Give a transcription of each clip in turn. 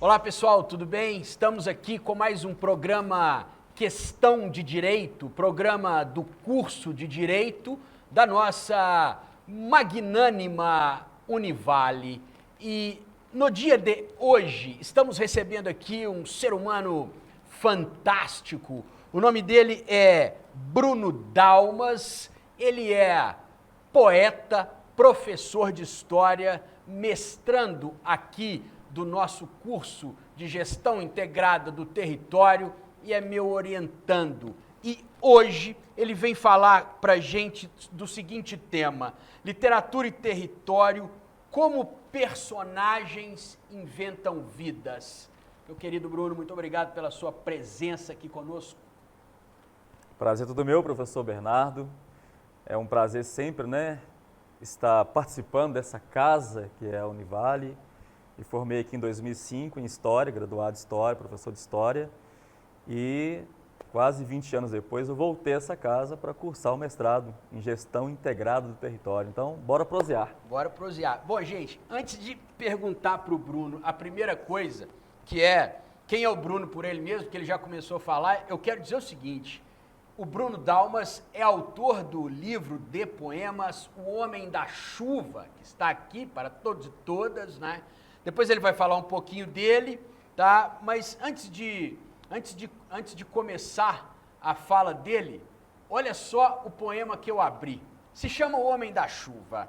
Olá pessoal, tudo bem? Estamos aqui com mais um programa Questão de Direito, programa do curso de Direito da nossa magnânima Univale. E no dia de hoje estamos recebendo aqui um ser humano fantástico. O nome dele é Bruno Dalmas, ele é poeta, professor de história, mestrando aqui do nosso curso de Gestão Integrada do Território e é meu orientando. E hoje ele vem falar para a gente do seguinte tema: literatura e território, como personagens inventam vidas. Meu querido Bruno, muito obrigado pela sua presença aqui conosco. Prazer todo meu, professor Bernardo. É um prazer sempre, estar participando dessa casa que é a Univale. Me formei aqui em 2005 em História, graduado em História, professor de História. E quase 20 anos depois eu voltei a essa casa para cursar o mestrado em Gestão Integrada do Território. Então, bora prosear. Bora prosear. Bom, gente, antes de perguntar para o Bruno a primeira coisa, que é quem é o Bruno por ele mesmo, que ele já começou a falar, eu quero dizer o seguinte: o Bruno Dalmas é autor do livro de poemas O Homem da Chuva, que está aqui para todos e todas, né? Depois ele vai falar um pouquinho dele, tá? Mas antes de começar a fala dele, olha só o poema que eu abri. Se chama O Homem da Chuva.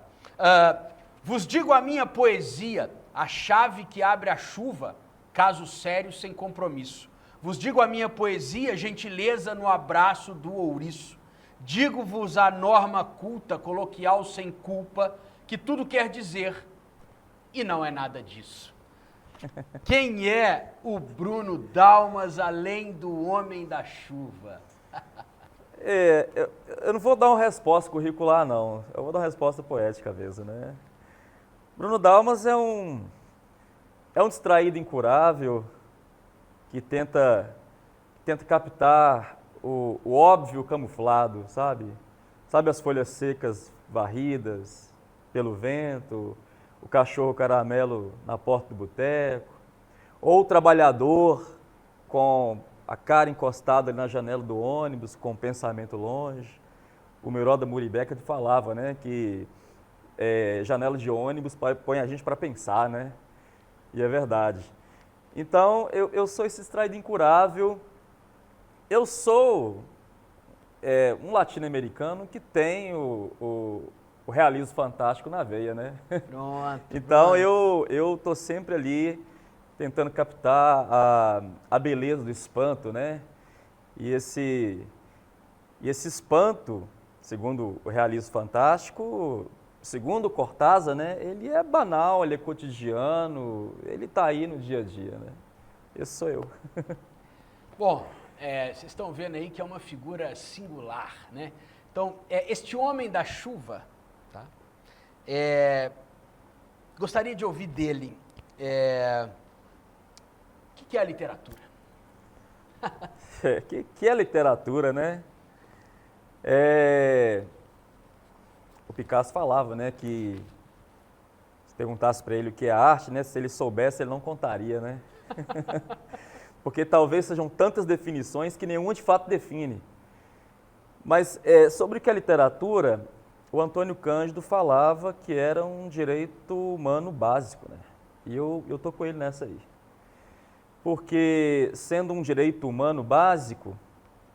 Vos digo a minha poesia, a chave que abre a chuva, caso sério sem compromisso. Vos digo a minha poesia, gentileza no abraço do ouriço. Digo-vos a norma culta, coloquial sem culpa, que tudo quer dizer e não é nada disso. Quem é o Bruno Dalmas, além do Homem da Chuva? Eu não vou dar uma resposta curricular, não. Eu vou dar uma resposta poética mesmo, né? Bruno Dalmas é um distraído incurável que tenta captar o óbvio camuflado, sabe? Sabe as folhas secas varridas pelo vento, o cachorro caramelo na porta do boteco, ou o trabalhador com a cara encostada ali na janela do ônibus, com o pensamento longe. O Meiró da Muribeca falava, que janela de ônibus põe a gente para pensar, né? E é verdade. Então, eu sou esse distraído incurável. Eu sou um latino-americano que tem o realismo fantástico na veia, né? Pronto. Então, eu tô sempre ali tentando captar a beleza do espanto, né? E esse espanto, segundo o realismo fantástico, segundo Cortázar, né? Ele é banal, ele é cotidiano, ele tá aí no dia a dia, né? Esse sou eu. Bom, vocês estão vendo aí que é uma figura singular, né? Então, este Homem da Chuva, tá? Gostaria de ouvir dele. O que é a literatura? Que é literatura, né? O Picasso falava, né, que se perguntasse para ele o que é arte, né, se ele soubesse, ele não contaria, né? Porque talvez sejam tantas definições que nenhuma de fato define. Mas sobre o que é literatura, o Antônio Cândido falava que era um direito humano básico, né? E eu tô com ele nessa aí. Porque sendo um direito humano básico,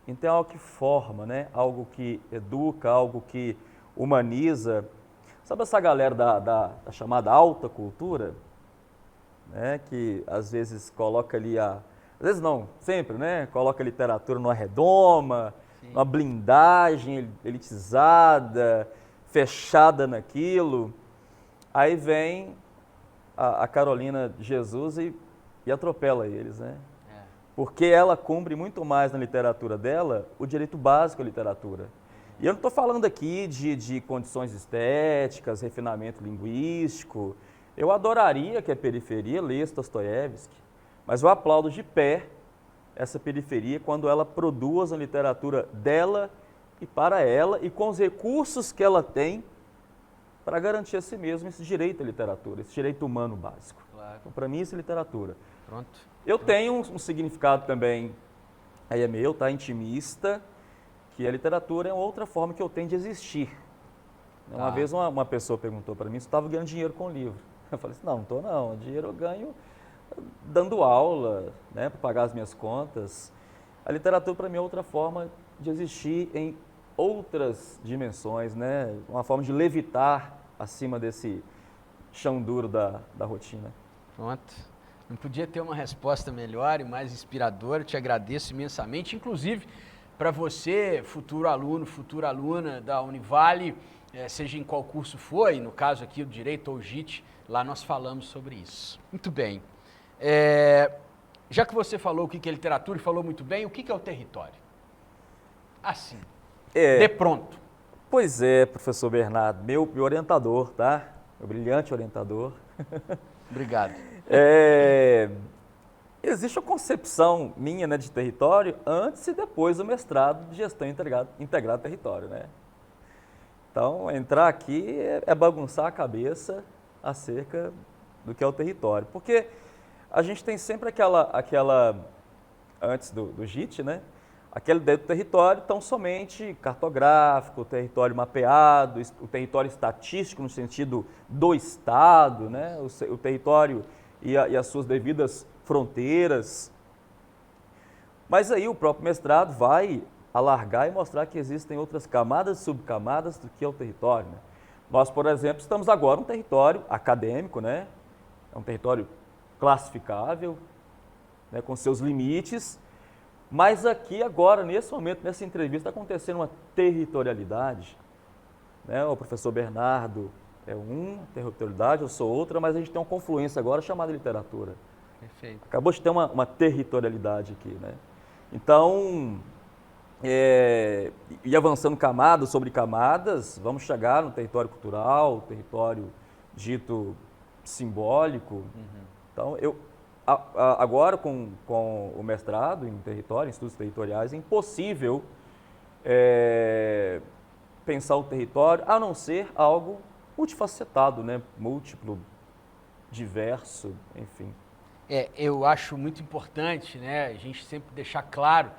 então é algo que forma, né? Algo que educa, algo que humaniza. Sabe essa galera da chamada alta cultura? Né? Que às vezes coloca ali às vezes não, sempre, né? Coloca a literatura numa redoma, sim, numa blindagem elitizada, fechada naquilo. Aí vem a Carolina de Jesus e atropela eles, né? Porque ela cumpre muito mais na literatura dela o direito básico à literatura. E eu não estou falando aqui de condições estéticas, refinamento linguístico. Eu adoraria que a periferia lesse Dostoiévski, mas eu aplaudo de pé essa periferia quando ela produz a literatura dela e para ela e com os recursos que ela tem para garantir a si mesma esse direito à literatura, esse direito humano básico. Claro. Então, para mim, isso é literatura. Pronto. Eu tenho um significado também, aí é meu, tá? Intimista, que a literatura é outra forma que eu tenho de existir. Uma vez uma pessoa perguntou para mim se eu estava ganhando dinheiro com o livro. Eu falei assim, não estou não. Dinheiro eu ganho dando aula, né, para pagar as minhas contas. A literatura para mim é outra forma de existir em outras dimensões, né? Uma forma de levitar acima desse chão duro da rotina. Pronto. Não podia ter uma resposta melhor e mais inspiradora. Eu te agradeço imensamente. Inclusive, para você, futuro aluno, futura aluna da Univale, seja em qual curso for, e no caso aqui o Direito ou o JIT, lá nós falamos sobre isso. Muito bem. Já que você falou o que é literatura e falou muito bem, o que é o território? Assim, de pronto. Pois é, professor Bernardo, meu orientador, tá? Meu brilhante orientador. Obrigado. Existe a concepção minha, né, de território antes e depois do mestrado de gestão integrada do território, né? Então, entrar aqui é bagunçar a cabeça acerca do que é o território. Porque a gente tem sempre aquela antes do JIT, né? Aquela ideia do território tão somente cartográfico, o território mapeado, o território estatístico no sentido do Estado, né? O território e as suas devidas fronteiras. Mas aí o próprio mestrado vai alargar e mostrar que existem outras camadas e subcamadas do que é o território, né? Nós, por exemplo, estamos agora num território acadêmico, né? É um território classificável, né, com seus limites, mas aqui agora, nesse momento, nessa entrevista, está acontecendo uma territorialidade, né? O professor Bernardo é territorialidade, eu sou outra, mas a gente tem uma confluência agora chamada literatura. Perfeito. Acabou de ter uma territorialidade aqui, né? Então, e avançando camadas sobre camadas, vamos chegar no território cultural, território dito simbólico. Uhum. Então, agora com o mestrado em território, em estudos territoriais, é impossível pensar o território a não ser algo multifacetado, né? Múltiplo, diverso, enfim. Eu acho muito importante, né, a gente sempre deixar claro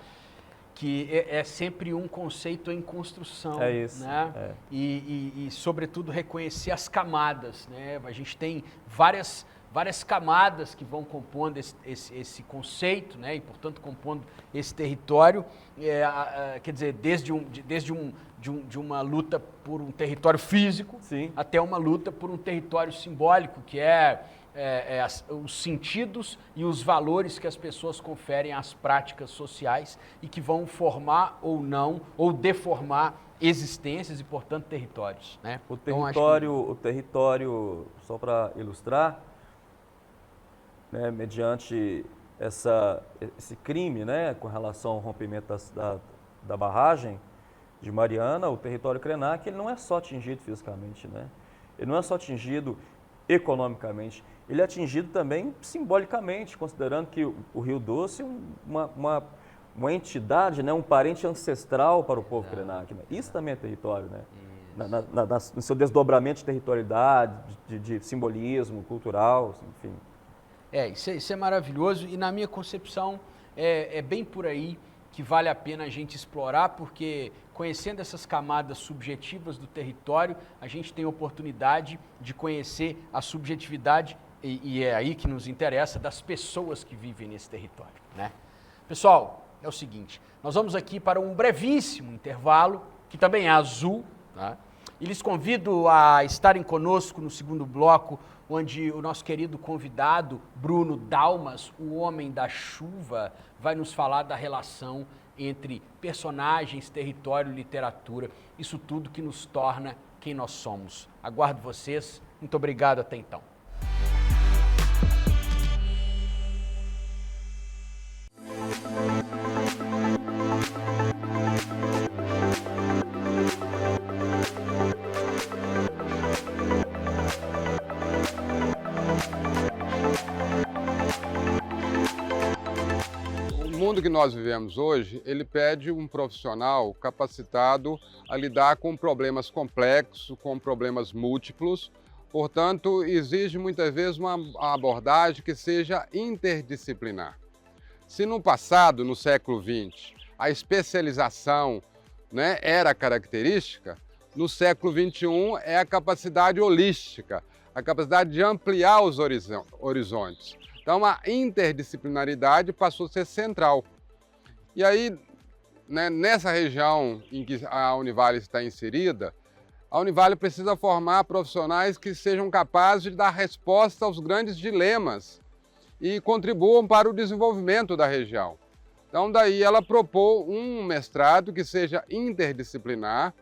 que é sempre um conceito em construção. É isso. Né? E, sobretudo, reconhecer as camadas. Né? A gente tem várias camadas que vão compondo esse conceito, né? E, portanto, compondo esse território, quer dizer, desde uma luta por um território físico, sim, até uma luta por um território simbólico, que é os sentidos e os valores que as pessoas conferem às práticas sociais e que vão formar ou não, ou deformar existências e, portanto, territórios. Né? O território, só para ilustrar, né, mediante esse crime, né, com relação ao rompimento da barragem de Mariana, o território Krenak, ele não é só atingido fisicamente, né? Ele não é só atingido economicamente, ele é atingido também simbolicamente, considerando que o Rio Doce é uma entidade, né, um parente ancestral para o povo Krenak. Né? Isso também é território, né? No seu desdobramento de territorialidade, de simbolismo cultural, enfim. Isso é maravilhoso e, na minha concepção, é bem por aí que vale a pena a gente explorar, porque conhecendo essas camadas subjetivas do território, a gente tem a oportunidade de conhecer a subjetividade, e é aí que nos interessa, das pessoas que vivem nesse território. Né? Pessoal, é o seguinte, nós vamos aqui para um brevíssimo intervalo, que também é azul, tá? E lhes convido a estarem conosco no segundo bloco, onde o nosso querido convidado, Bruno Dalmas, o homem da chuva, vai nos falar da relação entre personagens, território e literatura, isso tudo que nos torna quem nós somos. Aguardo vocês, muito obrigado, até então. O mundo que nós vivemos hoje, ele pede um profissional capacitado a lidar com problemas complexos, com problemas múltiplos, Portanto, exige muitas vezes uma abordagem que seja interdisciplinar. Se no passado, no século XX, a especialização, né, era característica, no século XXI é a capacidade holística, a capacidade de ampliar os horizontes. Então, a interdisciplinaridade passou a ser central. E aí, né, nessa região em que a Univale está inserida, a Univale precisa formar profissionais que sejam capazes de dar resposta aos grandes dilemas e contribuam para o desenvolvimento da região. Então, daí ela propôs um mestrado que seja interdisciplinar,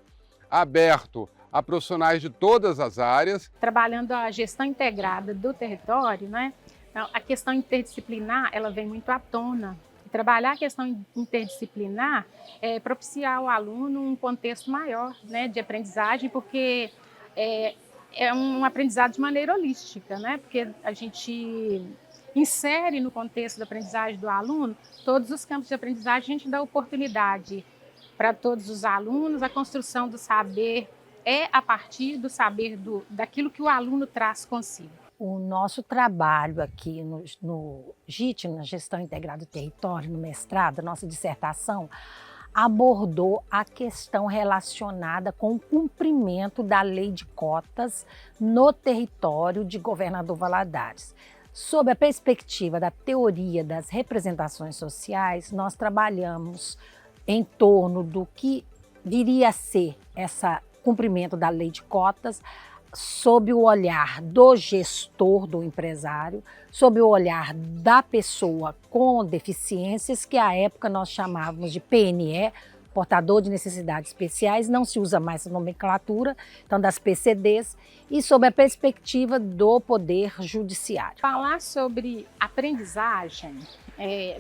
aberto a profissionais de todas as áreas. Trabalhando a gestão integrada do território, né? Então, a questão interdisciplinar, ela vem muito à tona. Trabalhar a questão interdisciplinar é propiciar ao aluno um contexto maior, né, de aprendizagem, porque é um aprendizado de maneira holística, né? Porque a gente insere no contexto da aprendizagem do aluno todos os campos de aprendizagem, a gente dá oportunidade para todos os alunos, a construção do saber é a partir do saber daquilo que o aluno traz consigo. O nosso trabalho aqui no GIT, na Gestão Integrada do Território, no mestrado, a nossa dissertação, abordou a questão relacionada com o cumprimento da lei de cotas no território de Governador Valadares. Sob a perspectiva da teoria das representações sociais, nós trabalhamos em torno do que viria a ser esse cumprimento da lei de cotas, sob o olhar do gestor, do empresário, sob o olhar da pessoa com deficiências, que à época nós chamávamos de PNE, portador de necessidades especiais, não se usa mais essa nomenclatura, então das PCDs, e sob a perspectiva do Poder Judiciário. Falar sobre aprendizagem,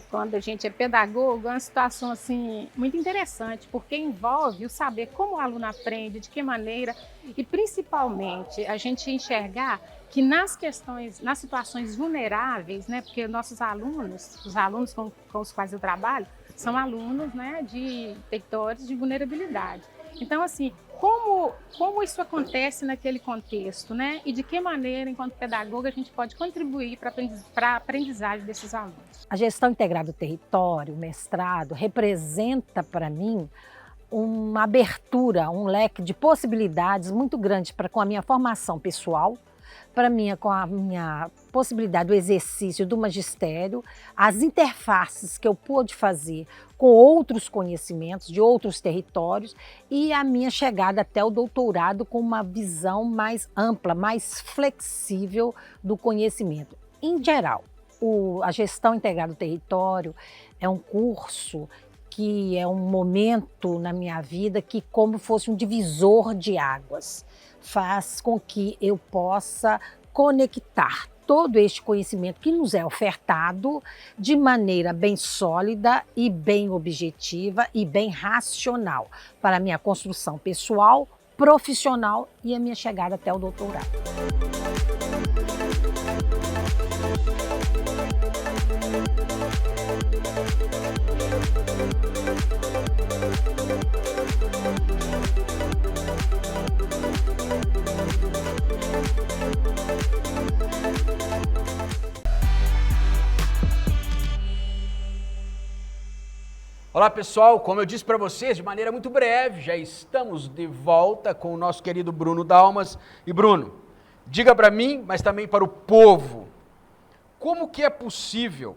quando a gente é pedagogo, é uma situação assim, muito interessante, porque envolve o saber como o aluno aprende, de que maneira, e principalmente a gente enxergar que nas situações vulneráveis, né, porque nossos alunos, os alunos com os quais eu trabalho, são alunos, né, de territórios de vulnerabilidade. Então, assim, como isso acontece naquele contexto, né? E de que maneira, enquanto pedagoga, a gente pode contribuir para a aprendizagem desses alunos? A Gestão Integrada do Território, o mestrado, representa para mim uma abertura, um leque de possibilidades muito grande com a minha formação pessoal, com a minha possibilidade do exercício do magistério, as interfaces que eu pude fazer com outros conhecimentos de outros territórios e a minha chegada até o doutorado com uma visão mais ampla, mais flexível do conhecimento. Em geral, a Gestão Integrada do Território é um curso que é um momento na minha vida que, como fosse um divisor de águas, faz com que eu possa conectar todo este conhecimento que nos é ofertado de maneira bem sólida e bem objetiva e bem racional para a minha construção pessoal, profissional e a minha chegada até o doutorado. Olá pessoal, como eu disse para vocês, de maneira muito breve, já estamos de volta com o nosso querido Bruno Dalmas. E Bruno, diga para mim, mas também para o povo, como que é possível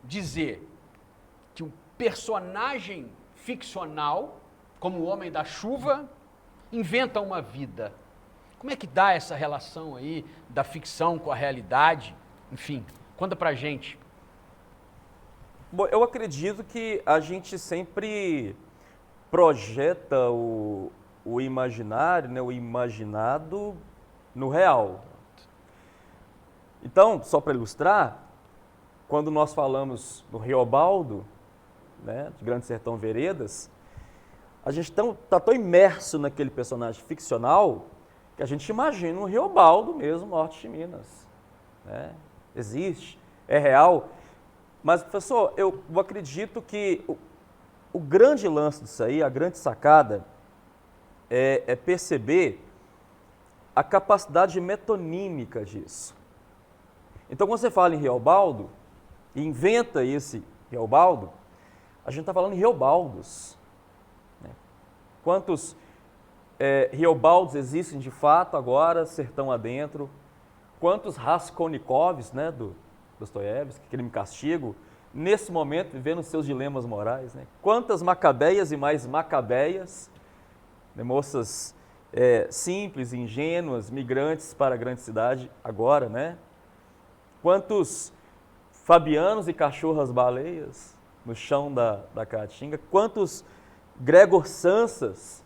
dizer que um personagem ficcional, como o Homem da Chuva, inventa uma vida? Como é que dá essa relação aí da ficção com a realidade? Enfim, conta pra gente. Bom, eu acredito que a gente sempre projeta o imaginário, né, o imaginado no real. Então, só para ilustrar, quando nós falamos do Riobaldo, né, de Grande Sertão Veredas, a gente está tão imerso naquele personagem ficcional que a gente imagina um Riobaldo mesmo, norte de Minas. Né? Existe, é real. Mas, professor, eu acredito que o grande lance disso aí, a grande sacada, é perceber a capacidade metonímica disso. Então, quando você fala em Riobaldo, e inventa esse Riobaldo, a gente está falando em Riobaldos. Né? Quantos Riobaldos existem de fato agora, sertão adentro? Quantos Raskolnikovs, né, do Dostoiévski, Crime e Castigo, nesse momento vivendo seus dilemas morais? Né? Quantas macabeias e mais macabeias, né, moças simples, ingênuas, migrantes para a grande cidade agora, né? Quantos Fabianos e cachorras-baleias no chão da Caatinga? Quantos Gregor Sansas,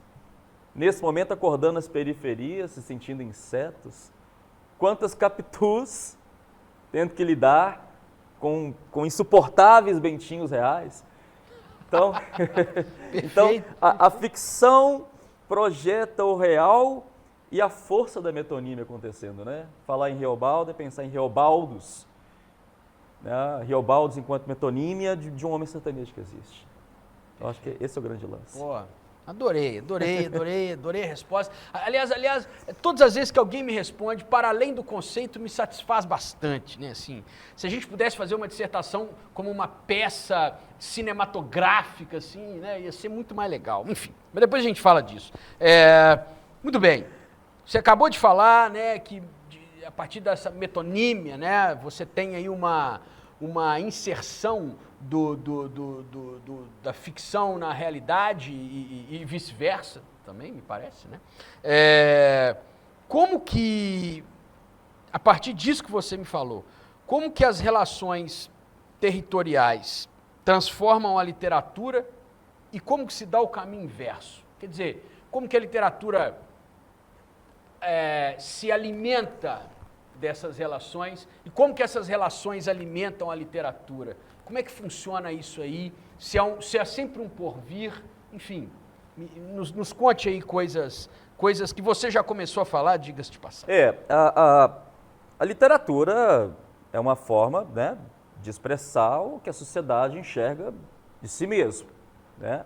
nesse momento acordando nas periferias, se sentindo insetos? Quantas Capitus tendo que lidar com insuportáveis bentinhos reais? Então, então a ficção projeta o real e a força da metonímia acontecendo, né? Falar em Riobaldo é pensar em Riobaldos, né? Riobaldos enquanto metonímia de um homem sertanejo que existe. Eu acho que esse é o grande lance. Pô, adorei a resposta. Aliás, todas as vezes que alguém me responde, para além do conceito, me satisfaz bastante, né? Assim, se a gente pudesse fazer uma dissertação como uma peça cinematográfica, assim, né? Ia ser muito mais legal. Enfim, mas depois a gente fala disso. Muito bem. Você acabou de falar, né, que a partir dessa metonímia, né, você tem aí uma inserção da ficção na realidade e vice-versa, também, me parece, né? Como que, a partir disso que você me falou, como que as relações territoriais transformam a literatura e como que se dá o caminho inverso? Quer dizer, como que a literatura se alimenta dessas relações e como que essas relações alimentam a literatura? Como é que funciona isso aí? Se há sempre um porvir? Enfim, nos conte aí coisas que você já começou a falar, diga-se de passagem. A literatura é uma forma, né, de expressar o que a sociedade enxerga de si mesmo, né?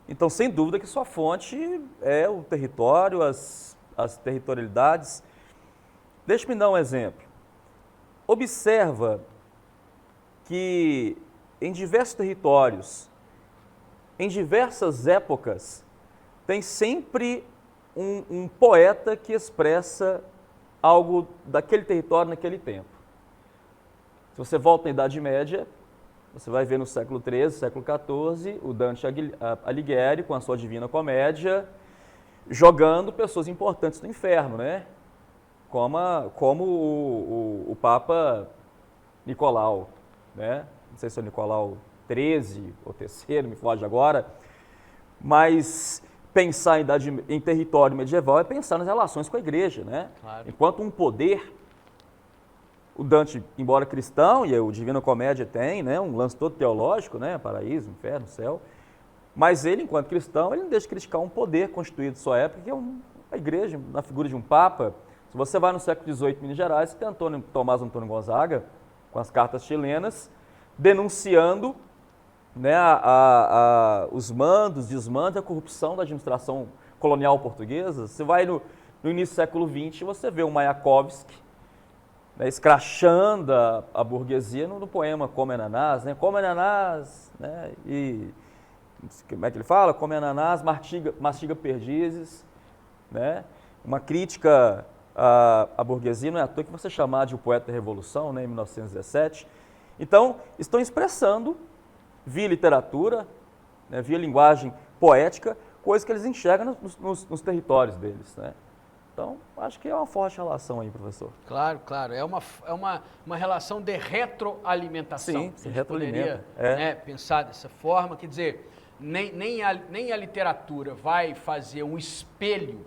Então, sem dúvida que sua fonte é o território, as territorialidades. Deixe-me dar um exemplo. Observa que em diversos territórios, em diversas épocas, tem sempre um poeta que expressa algo daquele território naquele tempo. Se você volta na Idade Média, você vai ver no século XIII, século XIV, o Dante Alighieri, com a sua Divina Comédia, jogando pessoas importantes no inferno, né? Como o Papa Nicolau, né? Não sei se é o Nicolau XIII ou III, me foge agora, mas pensar em território medieval é pensar nas relações com a igreja, né? Claro. Enquanto um poder, o Dante, embora cristão, e o Divina Comédia tem, né, um lance todo teológico, né, paraíso, inferno, céu, mas ele, enquanto cristão, ele não deixa de criticar um poder constituído de sua época, que é a igreja, na figura de um papa. Se você vai no século XVIII, Minas Gerais, você tem Tomás Antônio Gonzaga, com as cartas chilenas, denunciando, né, os mandos, desmandos, a corrupção da administração colonial portuguesa. Você vai no início do século XX, você vê o Mayakovsky, né, escrachando a burguesia no poema Come Ananás, né? Come Ananás, né? E como é que ele fala? Come Ananás, mastiga perdizes, né? Uma crítica à burguesia, não é à toa que você chamar de o poeta da Revolução, né, em 1917. Então, estão expressando, via literatura, né, via linguagem poética, coisas que eles enxergam nos territórios deles, né? Então, acho que é uma forte relação aí, professor. Claro. É uma relação de retroalimentação. Sim, se retroalimenta. Né, pensar dessa forma, quer dizer, nem a literatura vai fazer um espelho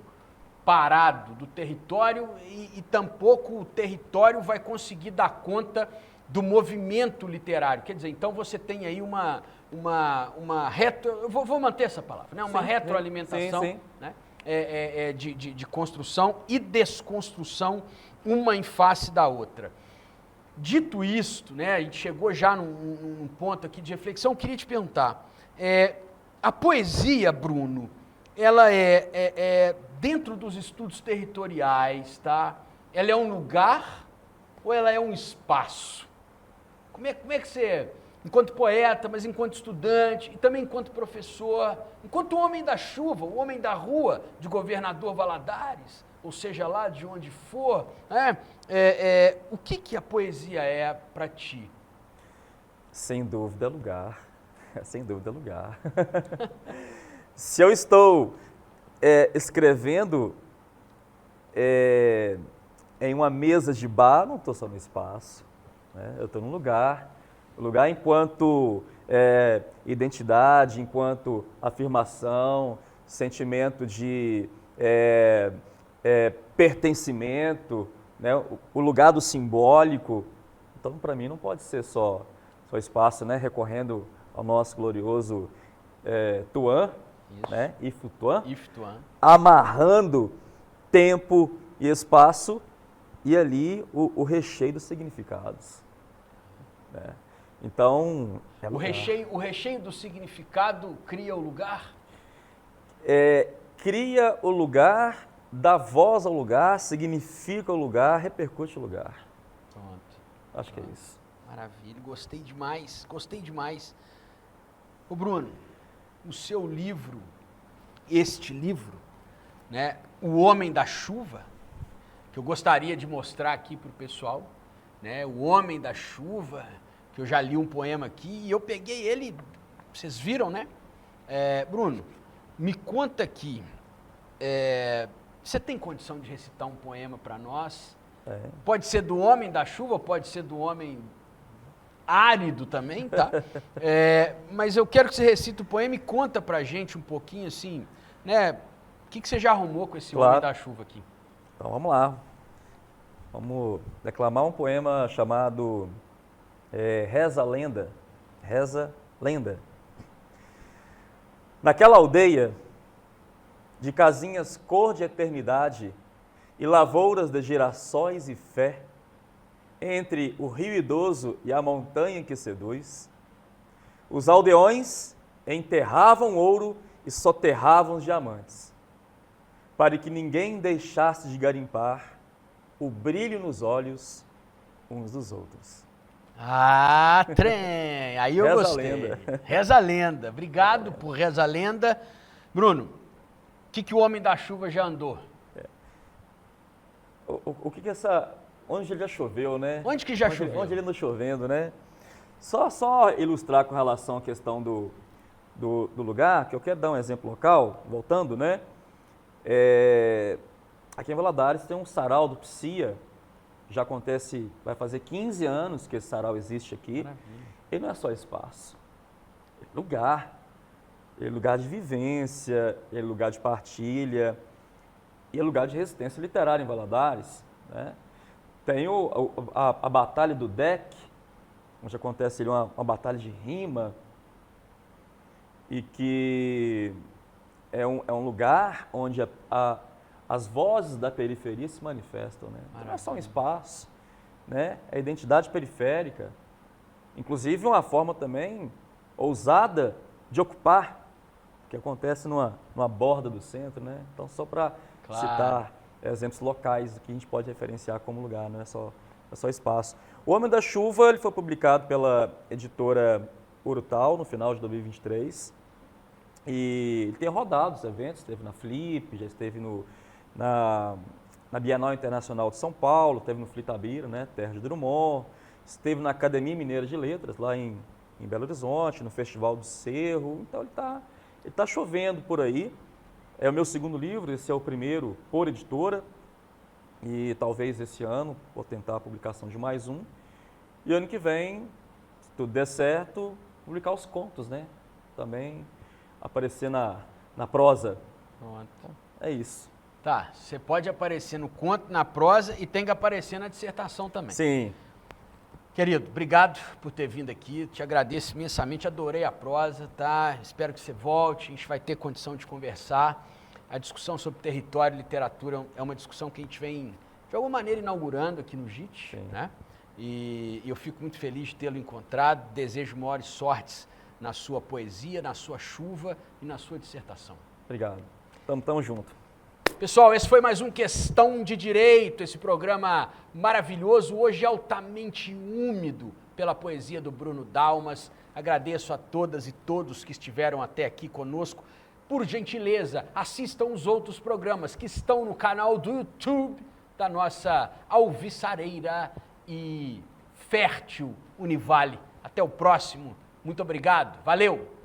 parado do território e tampouco o território vai conseguir dar conta do movimento literário. Quer dizer, então você tem aí uma eu vou manter essa palavra, né? Uma retroalimentação, sim. Né? De construção e desconstrução, uma em face da outra. Dito isto, né, a gente chegou já num ponto aqui de reflexão, eu queria te perguntar, a poesia, Bruno, ela é dentro dos estudos territoriais, tá? Ela é um lugar ou ela é um espaço? Como é que você, enquanto poeta, mas enquanto estudante, e também enquanto professor, enquanto homem da chuva, o homem da rua de Governador Valadares, ou seja lá de onde for, o que a poesia é para ti? Sem dúvida lugar, sem dúvida lugar. Se eu estou escrevendo em uma mesa de bar, não estou só no espaço, né? Eu estou num lugar, lugar enquanto identidade, enquanto afirmação, sentimento de pertencimento, né? O lugar do simbólico. Então, para mim, não pode ser só espaço, né? Recorrendo ao nosso glorioso Tuan, né? Ifo Tuan, amarrando tempo e espaço e ali o recheio dos significados, né? Então, o recheio do significado cria o lugar? Cria o lugar, dá voz ao lugar, significa o lugar, repercute o lugar. Pronto. Acho que é isso. Maravilha, gostei demais, gostei demais. Ô Bruno, o seu livro, este livro, né, O Homem da Chuva, que eu gostaria de mostrar aqui para o pessoal, né, O Homem da Chuva, que eu já li um poema aqui e eu peguei ele, vocês viram, né? Bruno, me conta aqui, você tem condição de recitar um poema para nós? Pode ser do Homem da Chuva, pode ser do Homem árido também, tá? Mas eu quero que você recite o poema e conta pra gente um pouquinho, assim, né? O que você já arrumou com esse Homem da Chuva aqui? Então, vamos lá. Vamos declamar um poema chamado Reza a Lenda. Reza Lenda. Naquela aldeia, de casinhas cor de eternidade e lavouras de girassóis e fé, entre o rio idoso e a montanha que seduz, os aldeões enterravam ouro e soterravam os diamantes, para que ninguém deixasse de garimpar o brilho nos olhos uns dos outros. Ah, trem! Aí eu Reza gostei. a lenda. Reza a lenda. Obrigado por Reza a Lenda. Bruno, o que o Homem da Chuva já andou? O que onde ele já choveu, né? Onde que já choveu? Onde ele anda chovendo, né? Só ilustrar com relação à questão do lugar, que eu quero dar um exemplo local, voltando, né? Aqui em Valadares tem um sarau do Psia, já acontece, vai fazer 15 anos que esse sarau existe aqui. Maravilha. Ele não é só espaço, é lugar. Ele é lugar de vivência, ele é lugar de partilha, e é lugar de resistência literária em Valadares, né? Tem a Batalha do Deck, onde acontece ali uma batalha de rima, e que é um lugar onde as vozes da periferia se manifestam, né? Não é só um espaço, né? É a identidade periférica, inclusive uma forma também ousada de ocupar, que acontece numa borda do centro, né? Então, só para citar exemplos locais que a gente pode referenciar como lugar, não é só espaço. O Homem da Chuva ele foi publicado pela editora Urutau no final de 2023 e ele tem rodado os eventos, esteve na Flip, já esteve na Bienal Internacional de São Paulo, esteve no Flitabira, né, terra de Drummond, esteve na Academia Mineira de Letras, lá em Belo Horizonte, no Festival do Cerro. Então ele tá chovendo por aí. É o meu segundo livro, esse é o primeiro por editora, e talvez esse ano vou tentar a publicação de mais um. E ano que vem, se tudo der certo, publicar os contos, né? Também aparecer na prosa. Pronto. É isso. Tá, você pode aparecer no conto, na prosa e tem que aparecer na dissertação também. Sim. Querido, obrigado por ter vindo aqui, te agradeço imensamente, adorei a prosa, tá? Espero que você volte, a gente vai ter condição de conversar. A discussão sobre território e literatura é uma discussão que a gente vem, de alguma maneira, inaugurando aqui no JIT, né? E eu fico muito feliz de tê-lo encontrado, desejo maiores sortes na sua poesia, na sua chuva e na sua dissertação. Obrigado. Tamo junto. Pessoal, esse foi mais um Questão de Direito, esse programa maravilhoso, hoje altamente úmido pela poesia do Bruno Dalmas. Agradeço a todas e todos que estiveram até aqui conosco. Por gentileza, assistam os outros programas que estão no canal do YouTube da nossa alviçareira e fértil Univale. Até o próximo. Muito obrigado. Valeu!